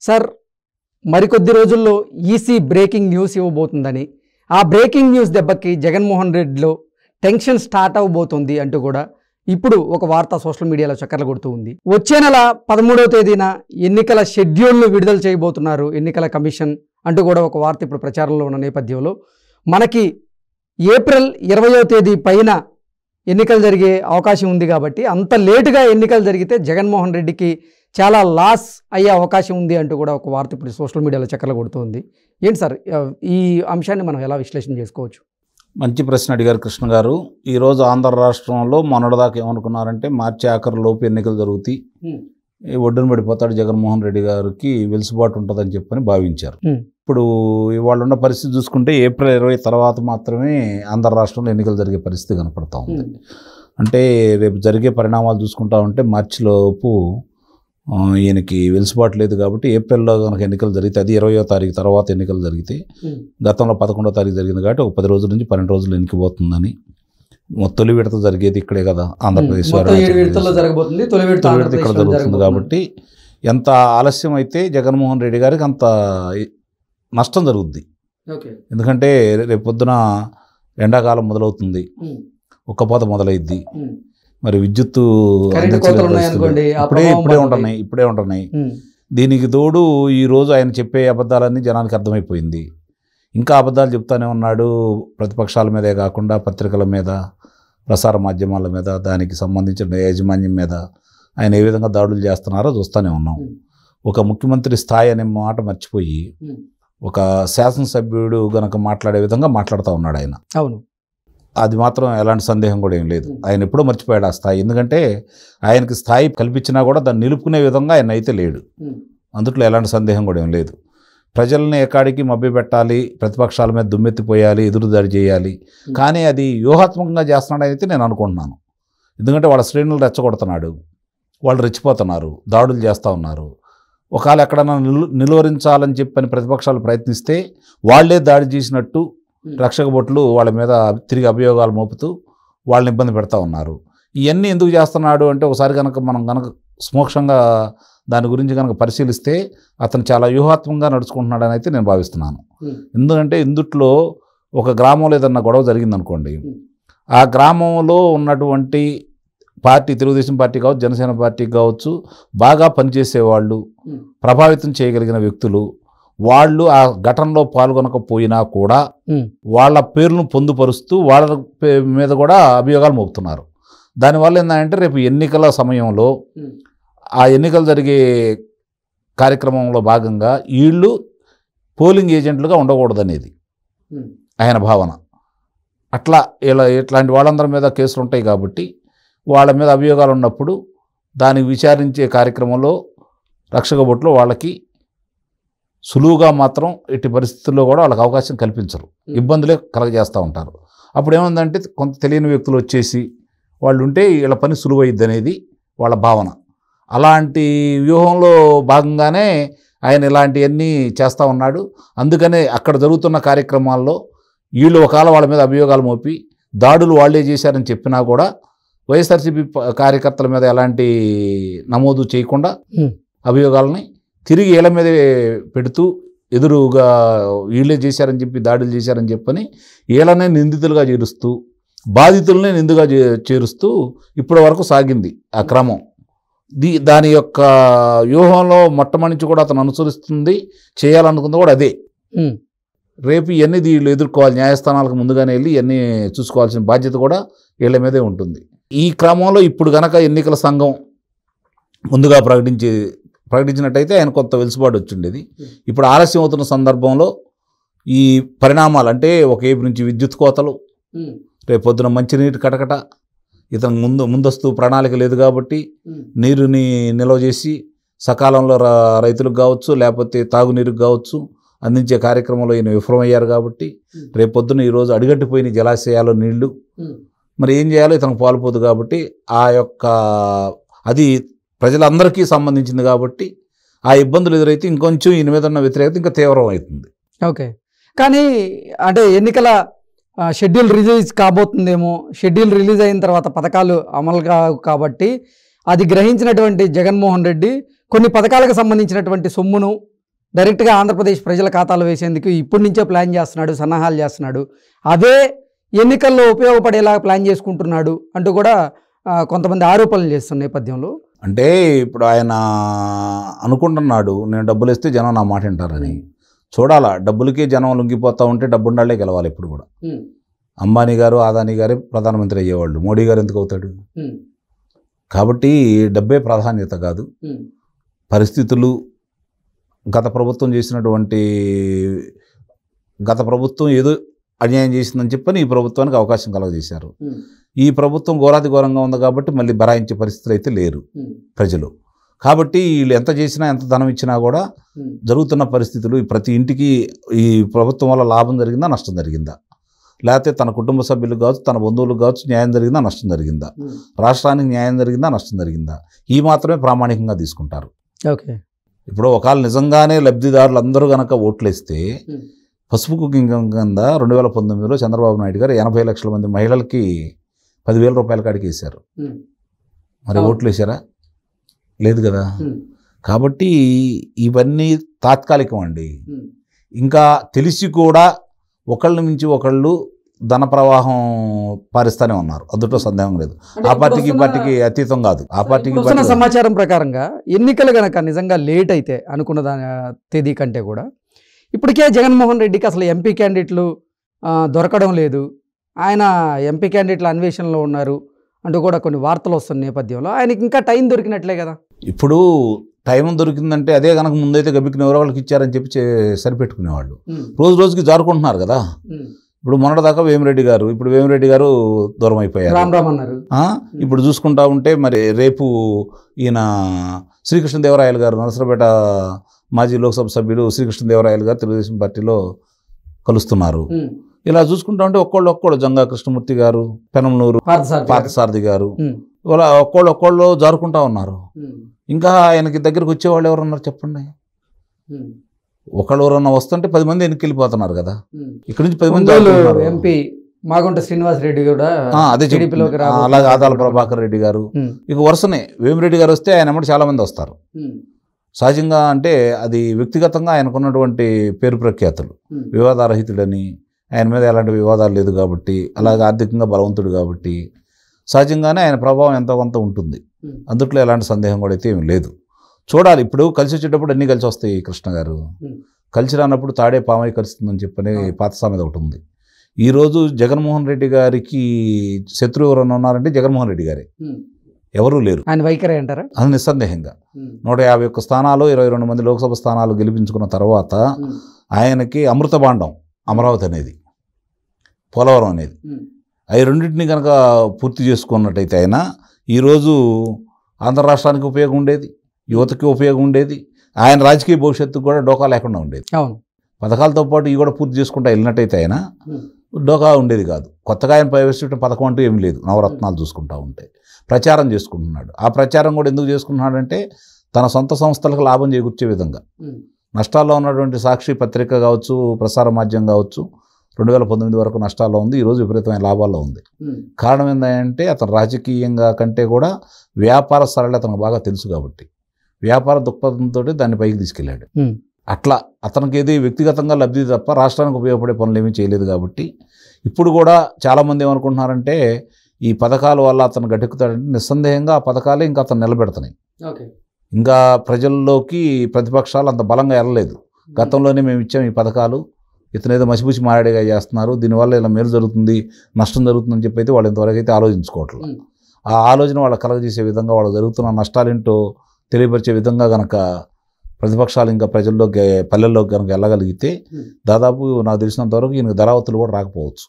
Sir మరికొద్ది రోజుల్లో EC breaking news ఇవ్వబోతుందని, ఆ బ్రేకింగ్ న్యూస్ దెబ్బకి జగన్మోహన్ రెడ్డిలో టెన్షన్ స్టార్ట్ అవబోతుంది అంటూ కూడా ఇప్పుడు ఒక వార్త సోషల్ మీడియాలో చక్కర్లు కొడుతూ ఉంది. వచ్చే నెల 13వ తేదీన ఎన్నికల షెడ్యూల్ను విడుదల చేయబోతున్నారు ఎన్నికల కమిషన్ అంటూ కూడా ఒక వార్త ఇప్పుడు ప్రచారంలో ఉన్న నేపథ్యంలో మనకి ఏప్రిల్ 20వ తేదీ పైన ఎన్నికలు జరిగే అవకాశం ఉంది. కాబట్టి అంత లేటుగా ఎన్నికలు జరిగితే జగన్మోహన్ రెడ్డికి చాలా లాస్ అయ్యే అవకాశం ఉంది అంటూ కూడా ఒక వార్త ఇప్పుడు సోషల్ మీడియాలో చక్కర్లు కొడుతుంది. ఏంటి సార్ ఈ అంశాన్ని మనం ఎలా విశ్లేషణ చేసుకోవచ్చు? మంచి ప్రశ్న అడిగారు కృష్ణ గారు. ఈరోజు ఆంధ్ర రాష్ట్రంలో మొన్నటిదాకా ఏమనుకున్నారంటే మార్చి ఆఖరి లోపు ఎన్నికలు జరుగుతాయి, ఒడ్డున పడిపోతాడు జగన్మోహన్ రెడ్డి గారికి వెలుసుబాటు ఉంటుందని చెప్పని భావించారు. ఇప్పుడు ఇవాళ ఉన్న పరిస్థితి చూసుకుంటే ఏప్రిల్ 20 తర్వాత మాత్రమే ఆంధ్ర రాష్ట్రంలో ఎన్నికలు జరిగే పరిస్థితి కనపడతా ఉంది. అంటే రేపు జరిగే పరిణామాలు చూసుకుంటా ఉంటే మార్చిలోపు ఈయనకి వెలుసుబాటు లేదు. కాబట్టి ఏప్రిల్లో కనుక ఎన్నికలు జరిగితే అది 20వ తారీఖు తర్వాత ఎన్నికలు జరిగితే, గతంలో 11వ తారీఖు జరిగింది కాబట్టి ఒక 10 రోజుల నుంచి 12 రోజులు ఎన్నికపోతుందని. తొలి విడత జరిగేది ఇక్కడే కదా, ఆంధ్రప్రదేశ్ ఇక్కడ జరుగుతుంది. కాబట్టి ఎంత ఆలస్యం అయితే జగన్మోహన్ రెడ్డి గారికి అంత నష్టం జరుగుద్ది. ఎందుకంటే రేపు పొద్దున ఎండాకాలం మొదలవుతుంది, ఉక్కపోత మొదలైద్ది, మరి విద్యుత్తు ఇప్పుడే ఉంటున్నాయి. దీనికి తోడు ఈరోజు ఆయన చెప్పే అబద్ధాలన్నీ జనానికి అర్థమైపోయింది. ఇంకా అబద్ధాలు చెప్తానే ఉన్నాడు, ప్రతిపక్షాల మీదే కాకుండా పత్రికల మీద, ప్రసార మాధ్యమాల మీద, దానికి సంబంధించిన యాజమాన్యం మీద ఆయన ఏ విధంగా దాడులు చేస్తున్నారో చూస్తూనే ఉన్నాం. ఒక ముఖ్యమంత్రి స్థాయి అనే మాట మర్చిపోయి ఒక శాసనసభ్యుడు గనక మాట్లాడే విధంగా మాట్లాడుతూ ఉన్నాడు ఆయన. అవును, అది మాత్రం ఎలాంటి సందేహం కూడా ఏం లేదు. ఆయన ఎప్పుడూ మర్చిపోయాడు ఆ స్థాయి. ఎందుకంటే ఆయనకి స్థాయి కల్పించినా కూడా దాన్ని నిలుపుకునే విధంగా ఆయన అయితే లేడు. అందుట్లో ఎలాంటి సందేహం కూడా ఏం లేదు. ప్రజల్ని ఎక్కడికి మభ్యపెట్టాలి, ప్రతిపక్షాల మీద దుమ్మెత్తిపోయాలి, ఎదురుదాడి చేయాలి, కానీ అది వ్యూహాత్మకంగా చేస్తున్నాడని అయితే నేను అనుకుంటున్నాను. ఎందుకంటే వాళ్ళ శ్రేణులు రెచ్చగొడుతున్నాడు, వాళ్ళు రెచ్చిపోతున్నారు, దాడులు చేస్తూ ఉన్నారు. ఒకవేళ ఎక్కడన్నా నిలువరించాలని చెప్పని ప్రతిపక్షాలు ప్రయత్నిస్తే వాళ్లే దాడి చేసినట్టు రక్షక భటులు వాళ్ళ మీద తిరిగి అభియోగాలు మోపుతూ వాళ్ళని ఇబ్బంది పెడతా ఉన్నారు. ఇవన్నీ ఎందుకు చేస్తున్నాడు అంటే ఒకసారి మనం సూక్ష్మంగా దాని గురించి కనుక పరిశీలిస్తే అతను చాలా వ్యూహాత్మకంగా నడుచుకుంటున్నాడని అయితే నేను భావిస్తున్నాను. ఎందుకంటే ఇందుట్లో ఒక గ్రామంలో ఏదన్నా గొడవ జరిగిందనుకోండి, ఆ గ్రామంలో ఉన్నటువంటి పార్టీ, తెలుగుదేశం పార్టీ కావచ్చు, జనసేన పార్టీ కావచ్చు, బాగా పనిచేసేవాళ్ళు, ప్రభావితం చేయగలిగిన వ్యక్తులు, వాళ్ళు ఆ ఘటనలో పాల్గొనకపోయినా కూడా వాళ్ళ పేర్లను పొందుపరుస్తూ వాళ్ళ మీద కూడా అభియోగాలు మోపుతున్నారు. దానివల్ల ఏంటంటే రేపు ఎన్నికల సమయంలో ఆ ఎన్నికలు జరిగే కార్యక్రమంలో భాగంగా వీళ్ళు పోలింగ్ ఏజెంట్లుగా ఉండకూడదనేది ఆయన భావన. అట్లా ఇట్లాంటి వాళ్ళందరి మీద కేసులు ఉంటాయి కాబట్టి వాళ్ళ మీద అభియోగాలు ఉన్నప్పుడు దానికి విచారించే కార్యక్రమంలో రక్షక భటులు వాళ్ళకి సులువుగా మాత్రం ఎట్టి పరిస్థితుల్లో కూడా వాళ్ళకి అవకాశం కల్పించరు, ఇబ్బందులే కలగజేస్తూ ఉంటారు. అప్పుడు ఏముందంటే కొంత తెలియని వ్యక్తులు వచ్చేసి వాళ్ళు ఉంటే వీళ్ళ పని సులువైద్ది అనేది వాళ్ళ భావన. అలాంటి వ్యూహంలో భాగంగానే ఆయన ఇలాంటివన్నీ చేస్తూ ఉన్నాడు. అందుకనే అక్కడ జరుగుతున్న కార్యక్రమాల్లో వీళ్ళు ఒకవేళ వాళ్ళ మీద అభియోగాలు మోపి దాడులు వాళ్లే చేశారని చెప్పినా కూడా వైఎస్ఆర్సీపీ కార్యకర్తల మీద ఎలాంటి నమోదు చేయకుండా అభియోగాలని తిరిగి వీళ్ళ మీదే పెడుతూ ఎదురుగా వీళ్ళే చేశారని చెప్పి, దాడులు చేశారని చెప్పని వీళ్ళనే నిందితులుగా చేరుస్తూ, బాధితులనే నిందుగా చేరుస్తూ ఇప్పటి వరకు సాగింది ఆ క్రమం. దాని యొక్క వ్యూహంలో మొట్టమొదటి కూడా అతను అనుసరిస్తుంది, చేయాలనుకుంది కూడా అదే. రేపు ఇవన్నీ వీళ్ళు ఎదుర్కోవాలి, న్యాయస్థానాలకు ముందుగానే వెళ్ళి ఇవన్నీ చూసుకోవాల్సిన బాధ్యత కూడా వీళ్ళ మీదే ఉంటుంది. ఈ క్రమంలో ఇప్పుడు గనక ఎన్నికల సంఘం ముందుగా ప్రకటించినట్టయితే ఆయన కొంత వెలుసుబాటు వచ్చిండేది. ఇప్పుడు ఆలస్యం అవుతున్న సందర్భంలో ఈ పరిణామాలు అంటే ఒక వైపు నుంచి విద్యుత్ కోతలు, రేపు పొద్దున మంచినీటి కటకట, ఇతను ముందస్తు ప్రణాళిక లేదు కాబట్టి నీరుని నిల్వ చేసి సకాలంలో రైతులకు కావచ్చు, లేకపోతే తాగునీరుకు కావచ్చు అందించే కార్యక్రమంలో ఈయన విఫలమయ్యారు. కాబట్టి రేపు పొద్దున ఈరోజు అడుగట్టిపోయిన జలాశయాల్లో నీళ్లు మరి ఏం చేయాలో ఇతనికి పాల్పోదు. కాబట్టి ఆ యొక్క అది ప్రజలందరికీ సంబంధించింది కాబట్టి ఆ ఇబ్బందులు ఎదురైతే ఇంకొంచెం ఈయన మీద ఉన్న వ్యతిరేకత ఇంకా తీవ్రం అవుతుంది. ఓకే, కానీ అంటే ఎన్నికల షెడ్యూల్ రిలీజ్ కాబోతుందేమో, షెడ్యూల్ రిలీజ్ అయిన తర్వాత పథకాలు అమలు కాబట్టి అది గ్రహించినటువంటి జగన్మోహన్ రెడ్డి కొన్ని పథకాలకు సంబంధించినటువంటి సొమ్మును డైరెక్ట్గా ఆంధ్రప్రదేశ్ ప్రజల ఖాతాలో వేసేందుకు ఇప్పటి నుంచే ప్లాన్ చేస్తున్నాడు, సన్నాహాలు చేస్తున్నాడు, అదే ఎన్నికల్లో ఉపయోగపడేలా ప్లాన్ చేసుకుంటున్నాడు అంటూ కూడా కొంతమంది ఆరోపణలు చేస్తున్న నేపథ్యంలో అంటే ఇప్పుడు ఆయన అనుకుంటున్నాడు నేను డబ్బులు ఇస్తే జనం నా మాట వింటారని. చూడాలా, డబ్బులకే జనం లొంగిపోతూ ఉంటే డబ్బుండాలే గెలవాలి ఎప్పుడు కూడా. అంబానీ గారు, అదానీ గారే ప్రధానమంత్రి అయ్యేవాళ్ళు, మోడీ గారు ఎందుకు అవుతాడు? కాబట్టి డబ్బే ప్రాధాన్యత కాదు, పరిస్థితులు. గత ప్రభుత్వం చేసినటువంటి గత ప్రభుత్వం ఏదో అన్యాయం చేసిందని చెప్పని ఈ ప్రభుత్వానికి అవకాశం కలగజేశారు. ఈ ప్రభుత్వం ఘోరాతి ఘోరంగా ఉంది కాబట్టి మళ్ళీ బరాయించే పరిస్థితులు అయితే లేరు ప్రజలు. కాబట్టి వీళ్ళు ఎంత చేసినా ఎంత ధనం ఇచ్చినా కూడా జరుగుతున్న పరిస్థితులు, ప్రతి ఇంటికి ఈ ప్రభుత్వం వల్ల లాభం జరిగిందా నష్టం జరిగిందా, లేకపోతే తన కుటుంబ సభ్యులకు కావచ్చు తన బంధువులకు కావచ్చు న్యాయం జరిగిందా నష్టం జరిగిందా, రాష్ట్రానికి న్యాయం జరిగిందా నష్టం జరిగిందా, ఈ మాత్రమే ప్రామాణికంగా తీసుకుంటారు. ఓకే, ఇప్పుడు ఒకవేళ నిజంగానే లబ్ధిదారులు అందరూ కనుక ఓట్లేస్తే పసుపు కుంకుమ కింద 2019లో చంద్రబాబు నాయుడు గారు 80 లక్షల మంది మహిళలకి 10,000 రూపాయల కాడికి వేశారు. మరి ఓట్లు వేశారా? లేదు కదా. కాబట్టి ఇవన్నీ తాత్కాలికం అండి. ఇంకా తెలిసి కూడా ఒకళ్ళ మించి ఒకళ్ళు ధన ప్రవాహం పారిస్తూనే ఉన్నారు, అందులో సందేహం లేదు. ఆ పార్టీకి ఈ పార్టీకి అతీతం కాదు. ఆ పార్టీకి సమాచారం ప్రకారంగా ఎన్నికలు గనక నిజంగా లేట్ అయితే అనుకున్న దాని తేదీ కంటే కూడా ఇప్పటికే జగన్మోహన్ రెడ్డికి అసలు ఎంపీ క్యాండిడేట్లు దొరకడం లేదు, ఆయన ఎంపీ క్యాండిడేట్ల అన్వేషణలో ఉన్నారు అంటూ కూడా కొన్ని వార్తలు వస్తున్న నేపథ్యంలో ఆయనకి ఇంకా టైం దొరికినట్లే కదా. ఇప్పుడు టైం దొరికిందంటే అదే కనుక ముందైతే గబిక్కిన ఎవరో వాళ్ళకి ఇచ్చారని చెప్పి సరిపెట్టుకునేవాళ్ళు. రోజు రోజుకి జారుకుంటున్నారు కదా. ఇప్పుడు మొన్నటిదాకా వేమిరెడ్డి గారు, ఇప్పుడు వేమిరెడ్డి గారు దూరం అయిపోయారు, రామ్ అన్నారు. ఇప్పుడు చూసుకుంటా ఉంటే మరి రేపు ఈయన శ్రీకృష్ణదేవరాయలు గారు, నరసరావుపేట మాజీ లోక్సభ సభ్యులు శ్రీకృష్ణదేవరాయలు గారు తెలుగుదేశం పార్టీలో కలుస్తున్నారు. ఇలా చూసుకుంటా ఉంటే ఒక్కోళ్ళు జంగా కృష్ణమూర్తి గారు, పెనంలూరు పార్థసారథి గారు, ఇలా ఒక్కోళ్ళు జారుకుంటా ఉన్నారు. ఇంకా ఆయనకి దగ్గరకు వచ్చేవాళ్ళు ఎవరున్నారు చెప్పండి? ఒకళ్ళు ఎవరన్నా వస్తుంటే 10 మంది వెనక్కి వెళ్ళిపోతున్నారు కదా. ఇక్కడ నుంచి 10 మంది ఎంపీ మాగుంట శ్రీనివాస్ రెడ్డి కూడా అదే అలాగే ఆదాల ప్రభాకర్ రెడ్డి గారు, ఇక వరుసనే వేమిరెడ్డి గారు వస్తే ఆయన ఎమ్మటి చాలా మంది వస్తారు. సహజంగా అంటే అది వ్యక్తిగతంగా ఆయనకున్నటువంటి పేరు ప్రఖ్యాతులు, వివాదారహితుడని, ఆయన మీద ఎలాంటి వివాదాలు లేదు కాబట్టి, అలాగే ఆర్థికంగా బలవంతుడు కాబట్టి సహజంగానే ఆయన ప్రభావం ఎంతో కొంత ఉంటుంది. అందుట్లో ఎలాంటి సందేహం కూడా అయితే ఏమి లేదు. చూడాలి, ఇప్పుడు కలిసి వచ్చేటప్పుడు అన్నీ కలిసి వస్తాయి. కృష్ణ గారు కలిసి రానప్పుడు తాడే పామై కలుస్తుందని చెప్పని పాత సామెత ఒకటి ఉంది. ఈరోజు జగన్మోహన్ రెడ్డి గారికి శత్రువు ఎవరన్నా ఉన్నారంటే జగన్మోహన్ రెడ్డి గారే, ఎవరూ లేరు. ఆయన వైఖరి అంటారా? అది నిస్సందేహంగా 151 స్థానాలు 22 మంది లోక్సభ స్థానాలు గెలిపించుకున్న తర్వాత ఆయనకి అమృత భాండం అమరావతి అనేది, పోలవరం అనేది, అవి రెండింటిని కనుక పూర్తి చేసుకున్నట్టయితే ఆయన ఈరోజు ఆంధ్ర రాష్ట్రానికి ఉపయోగం ఉండేది, యువతకి ఉపయోగం ఉండేది, ఆయన రాజకీయ భవిష్యత్తుకు కూడా డోకా లేకుండా ఉండేది. పథకాలతో పాటు ఇవి కూడా పూర్తి చేసుకుంటా వెళ్ళినట్టయితే ఆయన డోకా ఉండేది కాదు. కొత్తగా ఆయన ప్రవేశించిన పథకం అంటూ ఏం లేదు. నవరత్నాలు చూసుకుంటా ఉంటే ప్రచారం చేసుకుంటున్నాడు. ఆ ప్రచారం కూడా ఎందుకు చేసుకుంటున్నాడంటే తన సొంత సంస్థలకు లాభం చేకూర్చే విధంగా. నష్టాల్లో ఉన్నటువంటి సాక్షి పత్రిక కావచ్చు, ప్రసార మాధ్యమం కావచ్చు 2019 వరకు నష్టాల్లో ఉంది, ఈరోజు విపరీతమైన లాభాల్లో ఉంది. కారణం ఏంటంటే అతను రాజకీయంగా కంటే కూడా వ్యాపార సరళి అతనికి బాగా తెలుసు కాబట్టి వ్యాపార దృక్పథంతో దాన్ని పైకి తీసుకెళ్ళాడు. అట్లా అతనికి ఏది వ్యక్తిగతంగా లబ్ధి తప్ప రాష్ట్రానికి ఉపయోగపడే పనులు ఏమీ చేయలేదు. కాబట్టి ఇప్పుడు కూడా చాలామంది ఏమనుకుంటున్నారంటే ఈ పథకాల వల్ల అతను గట్టెక్కుతాడంటే నిస్సందేహంగా ఆ పథకాలే ఇంకా అతను నిలబెడుతున్నాయి. ఇంకా ప్రజల్లోకి ప్రతిపక్షాలు అంత బలంగా వెళ్ళలేదు. గతంలోనే మేము ఇచ్చాం ఈ పథకాలు, ఇతనేదో మసిపుసి మారేడుగా చేస్తున్నారు, దీనివల్ల ఇలా మేలు జరుగుతుంది నష్టం జరుగుతుందని చెప్పి అయితే వాళ్ళు ఇంతవరకు అయితే ఆలోచించుకోవట్లేదు. ఆ ఆలోచన వాళ్ళకి కలగజేసే విధంగా వాళ్ళు జరుగుతున్న నష్టాలేంటో తెలియపరిచే విధంగా కనుక ప్రతిపక్షాలు ఇంకా ప్రజల్లోకి పల్లెల్లోకి కనుక వెళ్ళగలిగితే దాదాపు నాకు తెలిసినంతవరకు ఈయనకు ధరావతులు కూడా రాకపోవచ్చు.